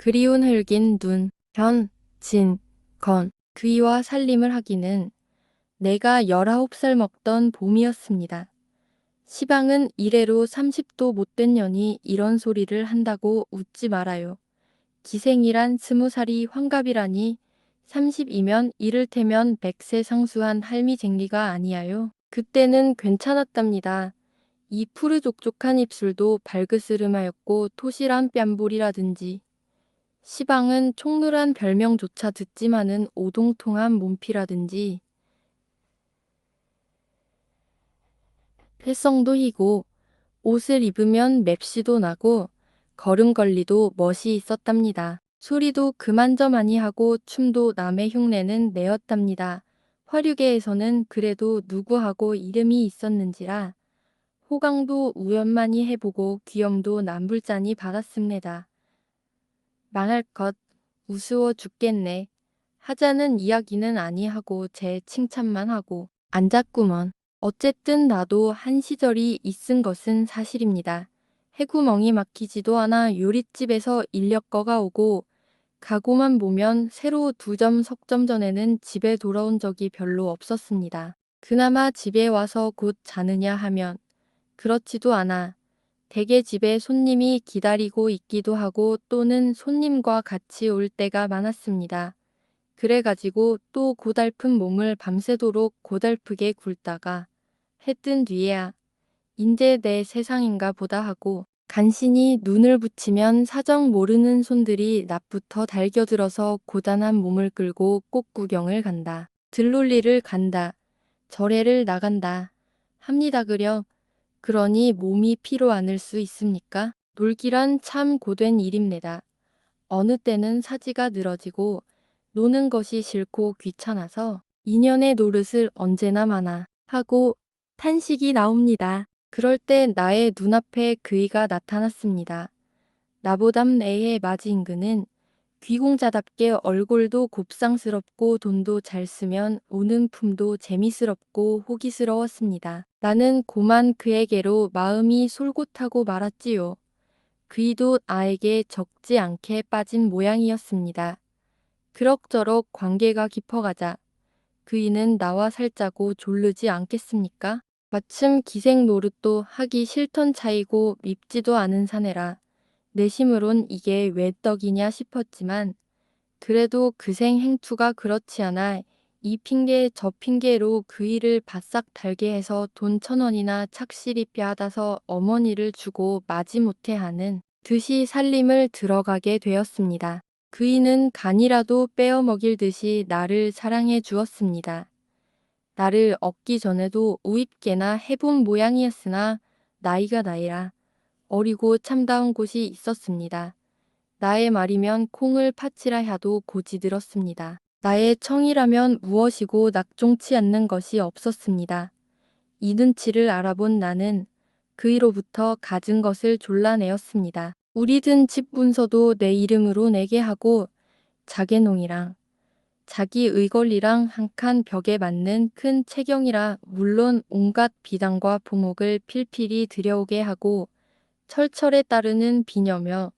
그리운 흙인 눈, 견, 진, 건, 그이와 살림을 하기는 내가 19살 먹던 봄이었습니다. 시방은 이래로 30도 못된 년이 이런 소리를 한다고 웃지 말아요. 기생이란 20살이 환갑이라니 30이면 이를테면 100세 상수한 할미쟁리가 아니야요. 그때는 괜찮았답니다. 이 푸르족족한 입술도 발그스름하였고 토실한 뺨볼이라든지 시방은 총누란 별명조차 듣지만은 오동통한 몸피라든지 폐성도 희고 옷을 입으면 맵시도 나고 걸음걸리도 멋이 있었답니다. 소리도 그만저만이 하고 춤도 남의 흉내는 내었답니다. 화류계에서는 그래도 누구하고 이름이 있었는지라 호강도 우연만이 해보고 귀염도 남불자니 받았습니다. 망할 것, 우스워 죽겠네. 하자는 이야기는 아니하고 제 칭찬만 하고 앉았구먼. 어쨌든 나도 한 시절이 있은 것은 사실입니다. 해구멍이 막히지도 않아 요릿집에서 인력거가 오고 가고만 보면 새로 2점 석점 전에는 집에 돌아온 적이 별로 없었습니다. 그나마 집에 와서 곧 자느냐 하면 그렇지도 않아. 대개 집에 손님이 기다리고 있기도 하고 또는 손님과 같이 올 때가 많았습니다. 그래가지고 또 고달픈 몸을 밤새도록 고달프게 굴다가 해 뜬 뒤에야 인제 내 세상인가 보다 하고 간신히 눈을 붙이면 사정 모르는 손들이 낮부터 달겨들어서 고단한 몸을 끌고 꽃구경을 간다. 들놀리를 간다. 절에를 나간다. 합니다 그려. 그러니 몸이 피로 않을 수 있습니까? 놀기란 참 고된 일입니다. 어느 때는 사지가 늘어지고 노는 것이 싫고 귀찮아서 인연의 노릇을 언제나 마나 하고 탄식이 나옵니다. 그럴 때 나의 눈앞에 그이가 나타났습니다. 나보담 애의 마지인근은 귀공자답게 얼굴도 곱상스럽고 돈도 잘 쓰면 오는 품도 재미스럽고 호기스러웠습니다. 나는 고만 그에게로 마음이 솔곳하고 말았지요. 그이도 아에게 적지 않게 빠진 모양이었습니다. 그럭저럭 관계가 깊어가자 그이는 나와 살자고 졸르지 않겠습니까? 마침 기생 노릇도 하기 싫던 차이고 밉지도 않은 사내라 내심으론 이게 왜 떡이냐 싶었지만 그래도 그생 행투가 그렇지 않아 이 핑계 저 핑계로 그이를 바싹 달게 해서 돈 1,000원이나 착실히 빼앗아서 어머니를 주고 마지못해 하는 듯이 살림을 들어가게 되었습니다. 그이는 간이라도 빼어 먹일 듯이 나를 사랑해 주었습니다. 나를 얻기 전에도 우입게나 해본 모양이었으나 나이가 나이라 어리고 참다운 곳이 있었습니다. 나의 말이면 콩을 파치라 하도 고지 들었습니다. 나의 청이라면 무엇이고 낙종치 않는 것이 없었습니다. 이 눈치를 알아본 나는 그이로부터 가진 것을 졸라내었습니다. 우리 든 집 문서도 내 이름으로 내게 하고 자개농이랑 자기 의걸리랑 한 칸 벽에 맞는 큰 채경이라 물론 온갖 비단과 봉옥을 필필이 들여오게 하고 철철에 따르는 비녀며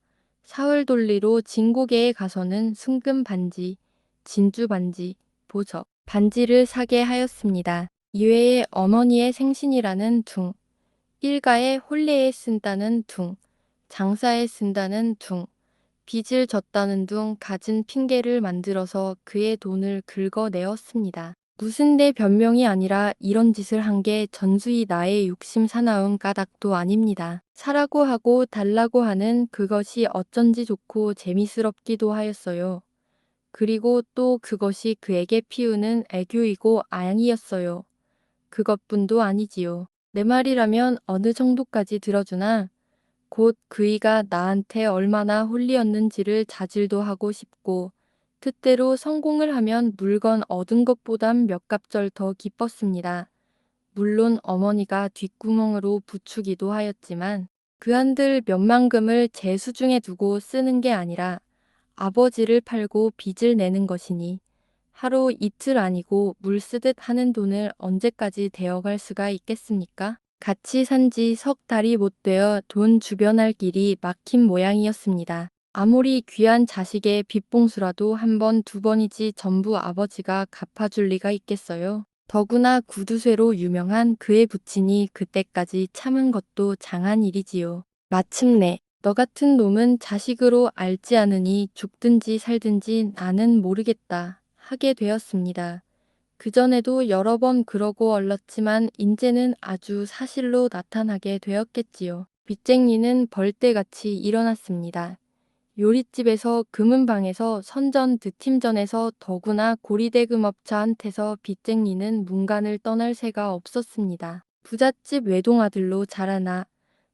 사흘 돌리로 진고개에 가서는 순금 반지, 진주 반지, 보석, 반지를 사게 하였습니다. 이외에 어머니의 생신이라는 둥, 일가의 혼례에 쓴다는 둥, 장사에 쓴다는 둥, 빚을 졌다는 둥 갖은 핑계를 만들어서 그의 돈을 긁어내었습니다. 무슨 내 변명이 아니라 이런 짓을 한 게 전수히 나의 욕심 사나운 까닭도 아닙니다. 사라고 하고 달라고 하는 그것이 어쩐지 좋고 재미스럽기도 하였어요. 그리고 또 그것이 그에게 피우는 애교이고 아양이었어요. 그것뿐도 아니지요. 내 말이라면 어느 정도까지 들어주나 곧 그이가 나한테 얼마나 홀리었는지를 자질도 하고 싶고 뜻대로 성공을 하면 물건 얻은 것보단 몇 갑절 더 기뻤습니다. 물론 어머니가 뒷구멍으로 부추기도 하였지만 그 한들 몇만금을 제 수중에 두고 쓰는 게 아니라 아버지를 팔고 빚을 내는 것이니 하루 이틀 아니고 물 쓰듯 하는 돈을 언제까지 데어갈 수가 있겠습니까? 같이 산지 석 달이 못 되어 돈 주변할 길이 막힌 모양이었습니다. 아무리 귀한 자식의 빚봉수라도 한 번, 두 번이지 전부 아버지가 갚아줄 리가 있겠어요. 더구나 구두쇠로 유명한 그의 부친이 그때까지 참은 것도 장한 일이지요. 마침내 너 같은 놈은 자식으로 알지 않으니 죽든지 살든지 나는 모르겠다 하게 되었습니다. 그전에도 여러 번 그러고 얼렀지만 인제는 아주 사실로 나타나게 되었겠지요. 빚쟁이는 벌떼같이 일어났습니다. 요릿집에서 금은방에서 선전 득팀전에서 더구나 고리대금업자한테서 빚쟁이는 문간을 떠날 새가 없었습니다. 부잣집 외동아들로 자라나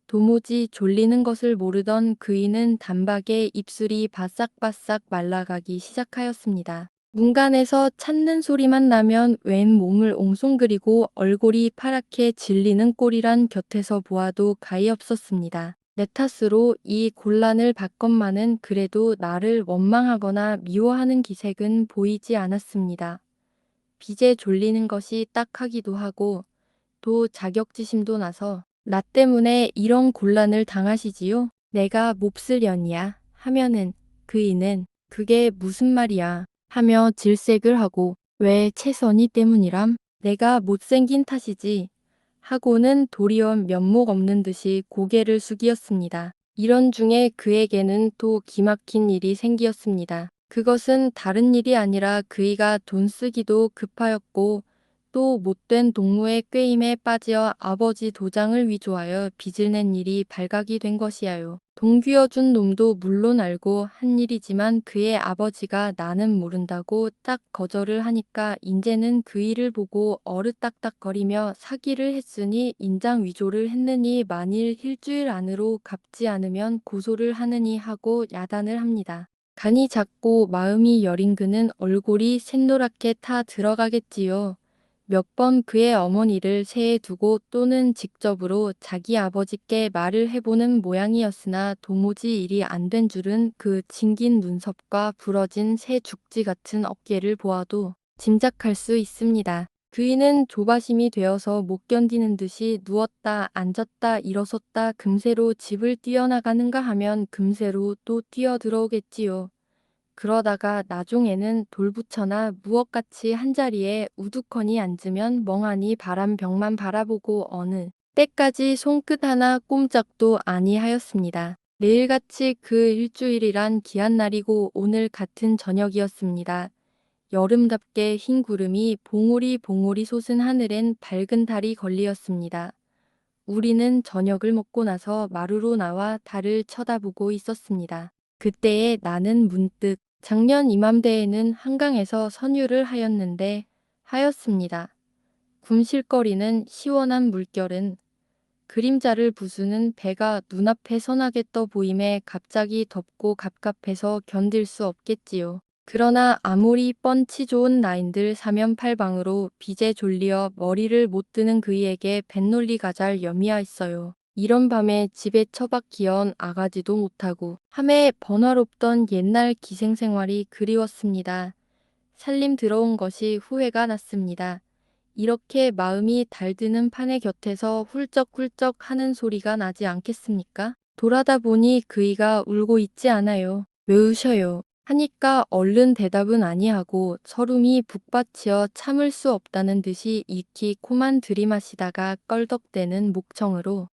도무지 졸리는 것을 모르던 그이는 단박에 입술이 바싹바싹 말라가기 시작하였습니다. 문간에서 찾는 소리만 나면 웬 몸을 옹송그리고 얼굴이 파랗게 질리는 꼴이란 곁에서 보아도 가히 없었습니다. 내 탓으로 이 곤란을 받건만은 그래도 나를 원망하거나 미워하는 기색은 보이지 않았습니다. 빚에 졸리는 것이 딱하기도 하고 또 자격지심도 나서 나 때문에 이런 곤란을 당하시지요? 내가 몹쓸년이야 하면은 그이는 그게 무슨 말이야 하며 질색을 하고 왜 채선이 때문이람? 내가 못생긴 탓이지 하고는 도리어 면목 없는 듯이 고개를 숙이었습니다. 이런 중에 그에게는 또 기막힌 일이 생기었습니다. 그것은 다른 일이 아니라 그이가 돈 쓰기도 급하였고 또 못된 동무의 꾀임에 빠져 아버지 도장을 위조하여 빚을 낸 일이 발각이 된 것이야요. 돈 귀어준 놈도 물론 알고 한 일이지만 그의 아버지가 나는 모른다고 딱 거절을 하니까 인제는 그 일을 보고 어르딱딱거리며 사기를 했으니 인장 위조를 했느니 만일 일주일 안으로 갚지 않으면 고소를 하느니 하고 야단을 합니다. 간이 작고 마음이 여린 그는 얼굴이 샛노랗게 타 들어가겠지요. 몇 번 그의 어머니를 세에 두고 또는 직접으로 자기 아버지께 말을 해보는 모양이었으나 도무지 일이 안 된 줄은 그 징긴 눈썹과 부러진 새 죽지 같은 어깨를 보아도 짐작할 수 있습니다. 그이는 조바심이 되어서 못 견디는 듯이 누웠다 앉았다 일어섰다 금세로 집을 뛰어나가는가 하면 금세로 또 뛰어들어오겠지요. 그러다가 나중에는 돌부처나 무엇같이 한자리에 우두커니 앉으면 멍하니 바람벽만 바라보고 어느 때까지 손끝 하나 꼼짝도 아니하였습니다. 내일같이 그 일주일이란 귀한 날이고 오늘 같은 저녁이었습니다. 여름답게 흰 구름이 봉우리 봉우리 솟은 하늘엔 밝은 달이 걸리었습니다. 우리는 저녁을 먹고 나서 마루로 나와 달을 쳐다보고 있었습니다. 그때에 나는 문득 작년 이맘때에는 한강에서 선유를 하였습니다. 굼실거리는 시원한 물결은 그림자를 부수는 배가 눈앞에 선하게 떠 보임에 갑자기 덥고 갑갑해서 견딜 수 없겠지요. 그러나 아무리 뻔치 좋은 나인들 사면팔방으로 빚에 졸리어 머리를 못 드는 그이에게 뱃놀리가 잘 여미하였어요. 이런 밤에 집에 처박 기어온 아가지도 못하고 함에 번화롭던 옛날 기생생활이 그리웠습니다. 살림 들어온 것이 후회가 났습니다. 이렇게 마음이 달드는 판의 곁에서 훌쩍훌쩍 하는 소리가 나지 않겠습니까? 돌아다 보니 그이가 울고 있지 않아요. 왜 우셔요? 하니까 얼른 대답은 아니하고 서름이 북받치어 참을 수 없다는 듯이 익히 코만 들이마시다가 껄덕대는 목청으로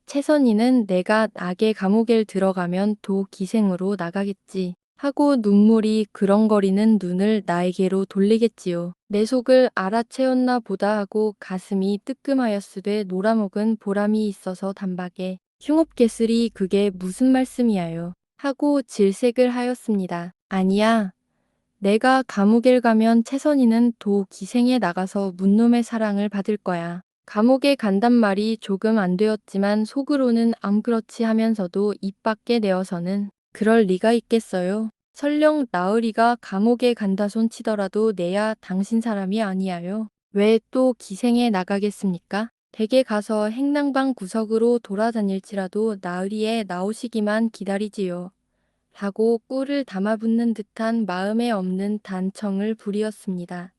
채선이는 내가 낙의 감옥에 들어가면 도 기생으로 나가겠지 하고 눈물이 그렁거리는 눈을 나에게로 돌리겠지요. 내 속을 알아채었나 보다 하고 가슴이 뜨끔하였으되 놀아먹은 보람이 있어서 단박에 흉업개슬이 그게 무슨 말씀이야요 하고 질색을 하였습니다. 아니야. 내가 감옥에 가면 채선이는 도 기생에 나가서 문놈의 사랑을 받을 거야. 감옥에 간단 말이 조금 안 되었지만 속으로는 암그렇지 하면서도 입 밖에 내어서는 그럴 리가 있겠어요. 설령 나으리가 감옥에 간다 손치더라도 내야 당신 사람이 아니야요. 왜 또 기생에 나가겠습니까? 댁에 가서 행랑방 구석으로 돌아다닐지라도 나으리에 나오시기만 기다리지요. 하고 꿀을 담아붓는 듯한 마음에 없는 단청을 부리었습니다.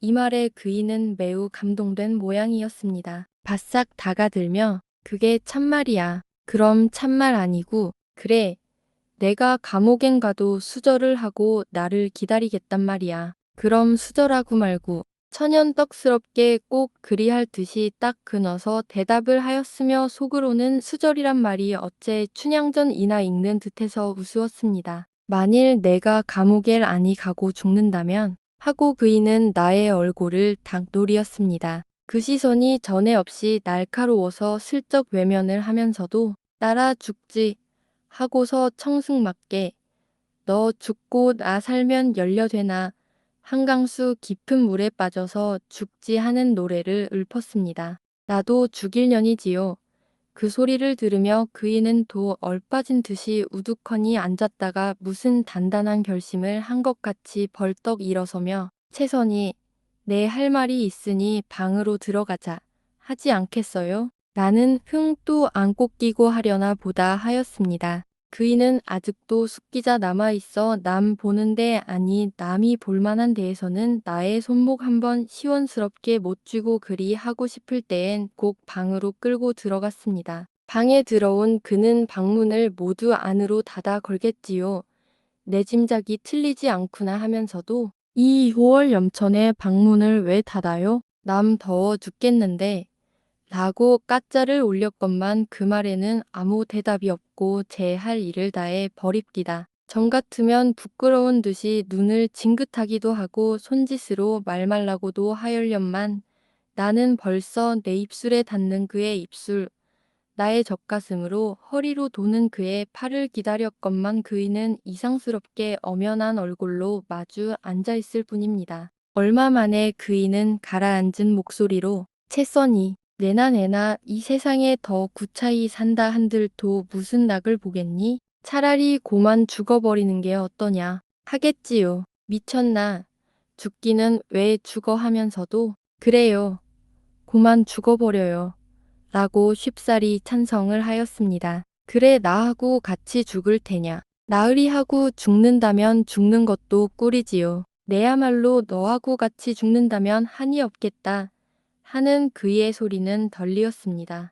이 말에 그이는 매우 감동된 모양이었습니다. 바싹 다가들며 그게 참말이야. 그럼 참말 아니고 그래 내가 감옥엔 가도 수절을 하고 나를 기다리겠단 말이야. 그럼 수절하고 말고 천연떡스럽게 꼭 그리할 듯이 딱 끊어서 대답을 하였으며 속으로는 수절이란 말이 어째 춘향전이나 읽는 듯해서 우스웠습니다. 만일 내가 감옥에 아니 가고 죽는다면 하고 그이는 나의 얼굴을 닭놀이였습니다. 그 시선이 전에 없이 날카로워서 슬쩍 외면을 하면서도 따라 죽지 하고서 청승맞게 너 죽고 나 살면 열려되나 한강수 깊은 물에 빠져서 죽지 하는 노래를 읊었습니다. 나도 죽일 년이지요. 그 소리를 들으며 그이는 도 얼빠진 듯이 우두커니 앉았다가 무슨 단단한 결심을 한 것 같이 벌떡 일어서며 채선이 내 할 말이 있으니 방으로 들어가자 하지 않겠어요? 나는 흥 또 안고 끼고 하려나 보다 하였습니다. 그이는 아직도 숙기자 남아있어 남 보는데 아니 남이 볼만한 데에서는 나의 손목 한번 시원스럽게 못 쥐고 그리 하고 싶을 때엔 꼭 방으로 끌고 들어갔습니다. 방에 들어온 그는 방문을 모두 안으로 닫아 걸겠지요. 내 짐작이 틀리지 않구나 하면서도 이 5월 염천에 방문을 왜 닫아요? 남 더워 죽겠는데 라고 까짜를 올렸건만 그 말에는 아무 대답이 없고 제 할 일을 다해 버립디다. 정 같으면 부끄러운 듯이 눈을 징긋하기도 하고 손짓으로 말 말라고도 하열련만 나는 벌써 내 입술에 닿는 그의 입술, 나의 젖가슴으로 허리로 도는 그의 팔을 기다렸건만 그이는 이상스럽게 엄연한 얼굴로 마주 앉아있을 뿐입니다. 얼마 만에 그이는 가라앉은 목소리로 채써니 내나 이 세상에 더 구차히 산다 한들도 무슨 낙을 보겠니? 차라리 고만 죽어버리는 게 어떠냐 하겠지요. 미쳤나? 죽기는 왜 죽어 하면서도 그래요. 고만 죽어버려요. 라고 쉽사리 찬성을 하였습니다. 그래 나하고 같이 죽을 테냐. 나으리 하고 죽는다면 죽는 것도 꿀이지요. 내야말로 너하고 같이 죽는다면 한이 없겠다. 하는 그의 소리는 덜리었습니다.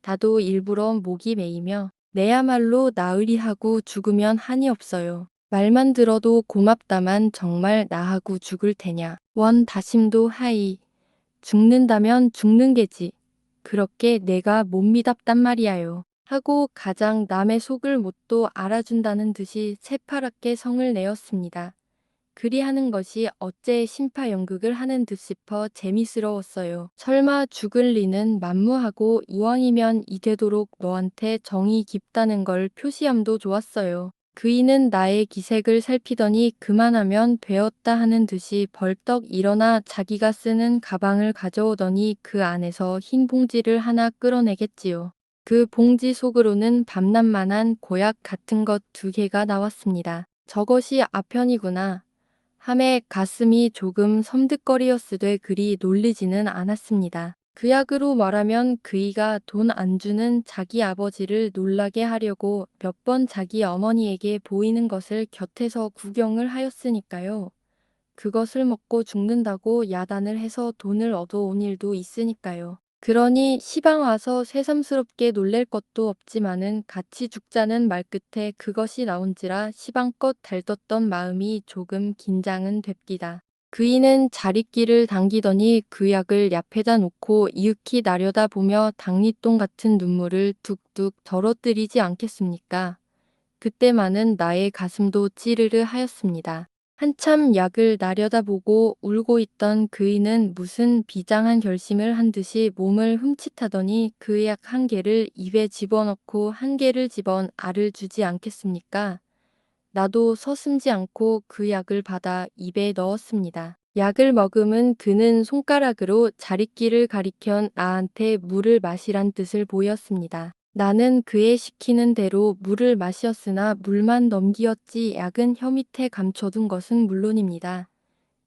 나도 일부러 목이 메이며 내야말로 나으리 하고 죽으면 한이 없어요. 말만 들어도 고맙다만 정말 나하고 죽을 테냐. 원 다심도 하이. 죽는다면 죽는 게지. 그렇게 내가 못 믿었단 말이야요. 하고 가장 남의 속을 못도 알아준다는 듯이 새파랗게 성을 내었습니다. 그리하는 것이 어째 심파연극을 하는 듯 싶어 재미스러웠어요. 설마 죽을 리는 만무하고 이왕이면 이 되도록 너한테 정이 깊다는 걸 표시함도 좋았어요. 그이는 나의 기색을 살피더니 그만하면 되었다 하는 듯이 벌떡 일어나 자기가 쓰는 가방을 가져오더니 그 안에서 흰 봉지를 하나 끌어내겠지요. 그 봉지 속으로는 밤낮만한 고약 같은 것 2개가 나왔습니다. 저것이 아편이구나. 함에 가슴이 조금 섬뜩거리었으되 그리 놀리지는 않았습니다. 그 약으로 말하면 그이가 돈 안 주는 자기 아버지를 놀라게 하려고 몇 번 자기 어머니에게 보이는 것을 곁에서 구경을 하였으니까요. 그것을 먹고 죽는다고 야단을 해서 돈을 얻어온 일도 있으니까요. 그러니 시방 와서 새삼스럽게 놀랄 것도 없지만은 같이 죽자는 말끝에 그것이 나온지라 시방껏 달뒀던 마음이 조금 긴장은 됩디다. 그이는 자릿길을 당기더니 그 약을 옆에다 놓고 이윽히 나려다 보며 당리똥 같은 눈물을 뚝뚝 덜어뜨리지 않겠습니까? 그때만은 나의 가슴도 찌르르 하였습니다. 한참 약을 나려다보고 울고 있던 그이는 무슨 비장한 결심을 한 듯이 몸을 흠칫하더니 그 약 1개를 입에 집어넣고 1개를 집어 알을 주지 않겠습니까? 나도 서슴지 않고 그 약을 받아 입에 넣었습니다. 약을 머금은 그는 손가락으로 자릿길을 가리켜 나한테 물을 마시란 뜻을 보였습니다. 나는 그의 시키는 대로 물을 마셨으나 물만 넘기었지 약은 혀 밑에 감춰둔 것은 물론입니다.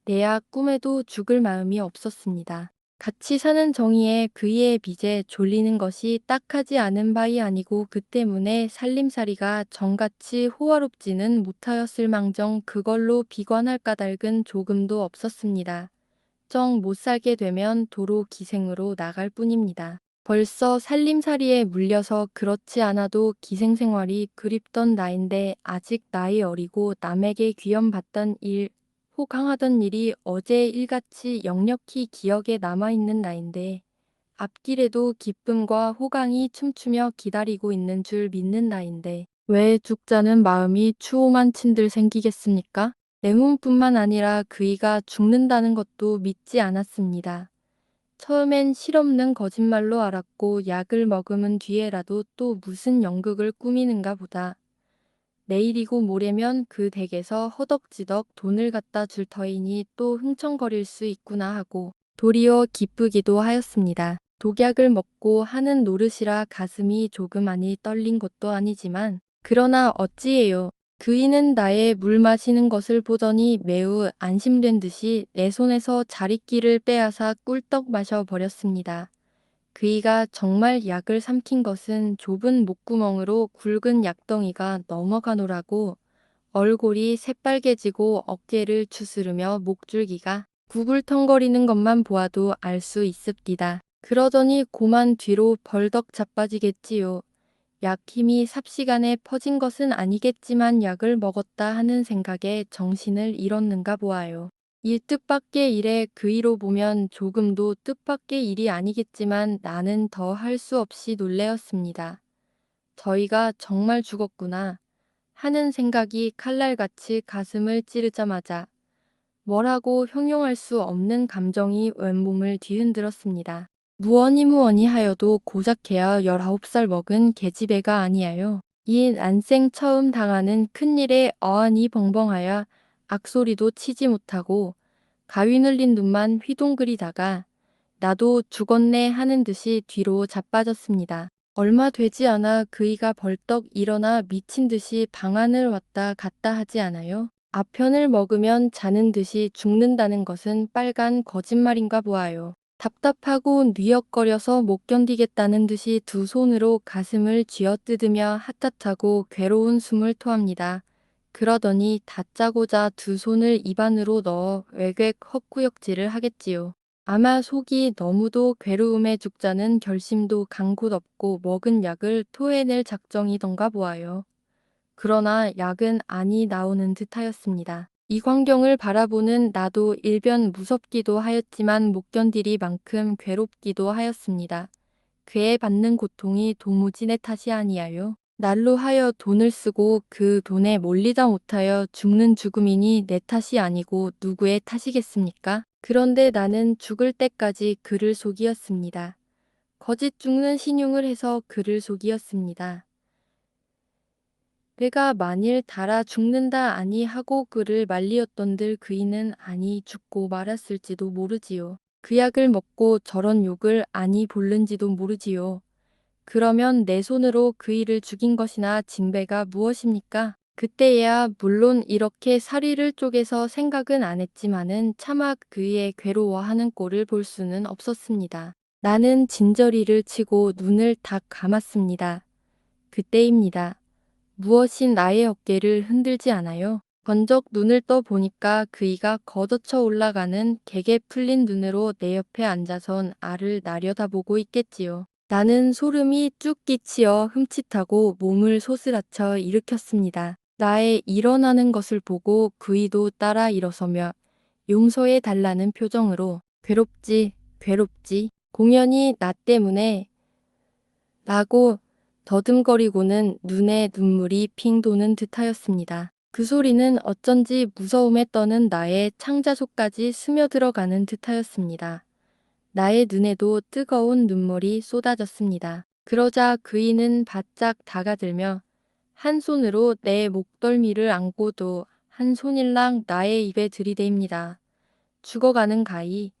내야 꿈에도 죽을 마음이 없었습니다. 같이 사는 정의에 그이의 빚에 졸리는 것이 딱하지 않은 바이 아니고 그 때문에 살림살이가 정같이 호화롭지는 못하였을 망정 그걸로 비관할 까닭은 조금도 없었습니다. 정 못 살게 되면 도로 기생으로 나갈 뿐입니다. 벌써 살림살이에 물려서 그렇지 않아도 기생생활이 그립던 나인데 아직 나이 어리고 남에게 귀염받던 일, 호강하던 일이 어제 일같이 역력히 기억에 남아있는 나인데 앞길에도 기쁨과 호강이 춤추며 기다리고 있는 줄 믿는 나인데 왜 죽자는 마음이 추오만 친들 생기겠습니까? 내 몸뿐만 아니라 그이가 죽는다는 것도 믿지 않았습니다. 처음엔 실없는 거짓말로 알았고 약을 머금은 뒤에라도 또 무슨 연극을 꾸미는가 보다. 내일이고 모레면 그 댁에서 허덕지덕 돈을 갖다 줄 터이니 또 흥청거릴 수 있구나 하고 도리어 기쁘기도 하였습니다. 독약을 먹고 하는 노릇이라 가슴이 조그마니 떨린 것도 아니지만 그러나 어찌해요. 그이는 나의 물 마시는 것을 보더니 매우 안심된 듯이 내 손에서 자릿기를 빼앗아 꿀떡 마셔버렸습니다. 그이가 정말 약을 삼킨 것은 좁은 목구멍으로 굵은 약덩이가 넘어가노라고 얼굴이 새빨개지고 어깨를 추스르며 목줄기가 구불텅거리는 것만 보아도 알 수 있습니다. 그러더니 고만 뒤로 벌떡 자빠지겠지요. 약 힘이 삽시간에 퍼진 것은 아니겠지만 약을 먹었다 하는 생각에 정신을 잃었는가 보아요. 이 뜻밖의 일에 그이로 보면 조금도 뜻밖의 일이 아니겠지만 나는 더 할 수 없이 놀래었습니다. 저희가 정말 죽었구나 하는 생각이 칼날같이 가슴을 찌르자마자 뭐라고 형용할 수 없는 감정이 온몸을 뒤흔들었습니다. 무언이 하여도 고작해야 19살 먹은 계집애가 아니에요. 이 난생 처음 당하는 큰일에 어안이 벙벙하여 악소리도 치지 못하고 가위 눌린 눈만 휘둥그리다가 나도 죽었네 하는 듯이 뒤로 자빠졌습니다. 얼마 되지 않아 그이가 벌떡 일어나 미친 듯이 방 안을 왔다 갔다 하지 않아요? 아편을 먹으면 자는 듯이 죽는다는 것은 빨간 거짓말인가 보아요. 답답하고 뉘역거려서 못 견디겠다는 듯이 두 손으로 가슴을 쥐어뜯으며 핫핫하고 괴로운 숨을 토합니다. 그러더니 다짜고짜 두 손을 입안으로 넣어 외괴 헛구역질을 하겠지요. 아마 속이 너무도 괴로움에 죽자는 결심도 간 곳 없고 먹은 약을 토해낼 작정이던가 보아요. 그러나 약은 안이 나오는 듯하였습니다. 이 광경을 바라보는 나도 일변 무섭기도 하였지만 못 견디리 만큼 괴롭기도 하였습니다. 그에 받는 고통이 도무지 내 탓이 아니하요. 날로 하여 돈을 쓰고 그 돈에 몰리다 못하여 죽는 죽음이니 내 탓이 아니고 누구의 탓이겠습니까? 그런데 나는 죽을 때까지 그를 속이었습니다. 거짓 죽는 신용을 해서 그를 속이었습니다. 내가 만일 달아 죽는다 아니 하고 그를 말리었던들 그이는 아니 죽고 말았을지도 모르지요. 그 약을 먹고 저런 욕을 아니 볼는지도 모르지요. 그러면 내 손으로 그이를 죽인 것이나 징배가 무엇입니까? 그때야 물론 이렇게 사리를 쪼개서 생각은 안 했지만은 차마 그이의 괴로워하는 꼴을 볼 수는 없었습니다. 나는 진저리를 치고 눈을 딱 감았습니다. 그때입니다. 무엇이 나의 어깨를 흔들지 않아요? 번쩍 눈을 떠 보니까 그이가 걷어쳐 올라가는 개게 풀린 눈으로 내 옆에 앉아선 알을 나려다보고 있겠지요. 나는 소름이 쭉 끼치어 흠칫하고 몸을 소스라쳐 일으켰습니다. 나의 일어나는 것을 보고 그이도 따라 일어서며 용서해 달라는 표정으로 괴롭지, 괴롭지, 공연히 나 때문에 라고 더듬거리고는 눈에 눈물이 핑 도는 듯하였습니다. 그 소리는 어쩐지 무서움에 떠는 나의 창자속까지 스며들어가는 듯하였습니다. 나의 눈에도 뜨거운 눈물이 쏟아졌습니다. 그러자 그이는 바짝 다가들며 한 손으로 내 목덜미를 안고도 한 손일랑 나의 입에 들이댑니다. 죽어가는 가히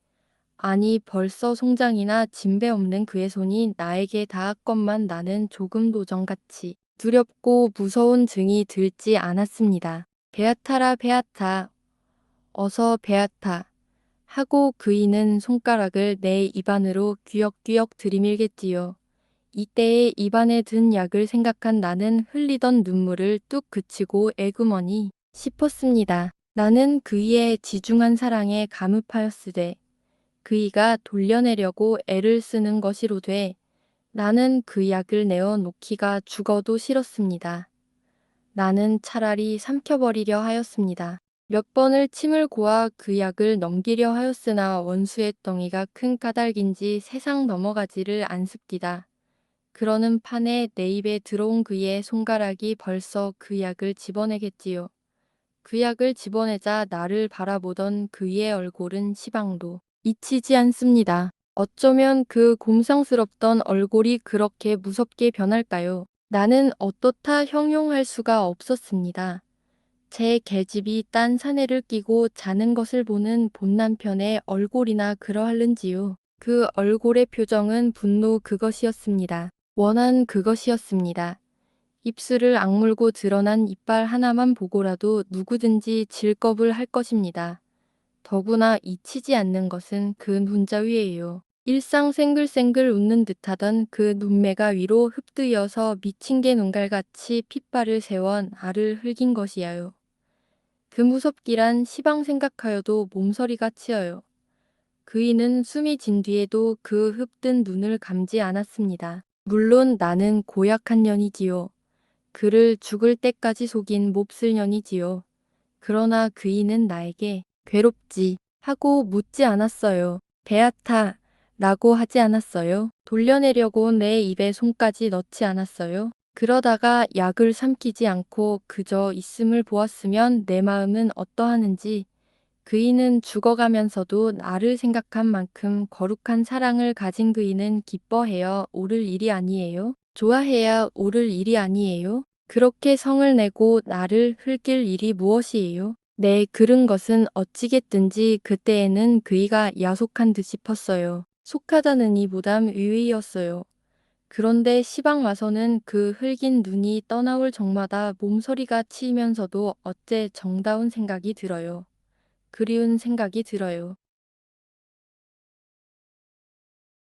아니 벌써 송장이나 진배 없는 그의 손이 나에게 닿았건만 나는 조금도 전같이 두렵고 무서운 증이 들지 않았습니다. 베아타라 베아타 어서 베아타 하고 그이는 손가락을 내 입안으로 귀역귀역 들이밀겠지요. 이때에 입안에 든 약을 생각한 나는 흘리던 눈물을 뚝 그치고 애구머니 싶었습니다. 나는 그이의 지중한 사랑에 감흡하였으되 그이가 돌려내려고 애를 쓰는 것이로되 나는 그 약을 내어 놓기가 죽어도 싫었습니다. 나는 차라리 삼켜버리려 하였습니다. 몇 번을 침을 고아 그 약을 넘기려 하였으나 원수의 덩이가 큰 까닭인지 세상 넘어가지를 않습니다. 그러는 판에 내 입에 들어온 그의 손가락이 벌써 그 약을 집어내겠지요. 그 약을 집어내자 나를 바라보던 그의 얼굴은 시방도 잊히지 않습니다. 어쩌면 그 곰상스럽던 얼굴이 그렇게 무섭게 변할까요? 나는 어떻다 형용할 수가 없었습니다. 제 계집이 딴 사내를 끼고 자는 것을 보는 본남편의 얼굴이나 그러할는지요. 그 얼굴의 표정은 분노 그것이었습니다. 원한 그것이었습니다. 입술을 악물고 드러난 이빨 하나만 보고라도 누구든지 질겁을 할 것입니다. 더구나 잊히지 않는 것은 그 눈자 위에요. 일상 생글생글 웃는 듯하던 그 눈매가 위로 흡뜨여서 미친 개 눈갈같이 핏발을 세워 알을 흘긴 것이야요. 그 무섭기란 시방 생각하여도 몸서리가 치어요. 그이는 숨이 진 뒤에도 그 흡뜬 눈을 감지 않았습니다. 물론 나는 고약한 년이지요. 그를 죽을 때까지 속인 몹쓸 년이지요. 그러나 그이는 나에게 괴롭지 하고 묻지 않았어요. 베아타 라고 하지 않았어요. 돌려내려고 내 입에 손까지 넣지 않았어요. 그러다가 약을 삼키지 않고 그저 있음을 보았으면 내 마음은 어떠하는지. 그이는 죽어가면서도 나를 생각한 만큼 거룩한 사랑을 가진 그이는 기뻐해야 옳을 일이 아니에요. 좋아해야 옳을 일이 아니에요. 그렇게 성을 내고 나를 흘길 일이 무엇이에요? 내 그른 것은 어찌겠든지 그때에는 그이가 야속한 듯 싶었어요. 속하다는 이 무담 의의였어요. 그런데 시방 와서는 그 흘긴 눈이 떠나올 적마다 몸서리가 치이면서도 어째 정다운 생각이 들어요. 그리운 생각이 들어요.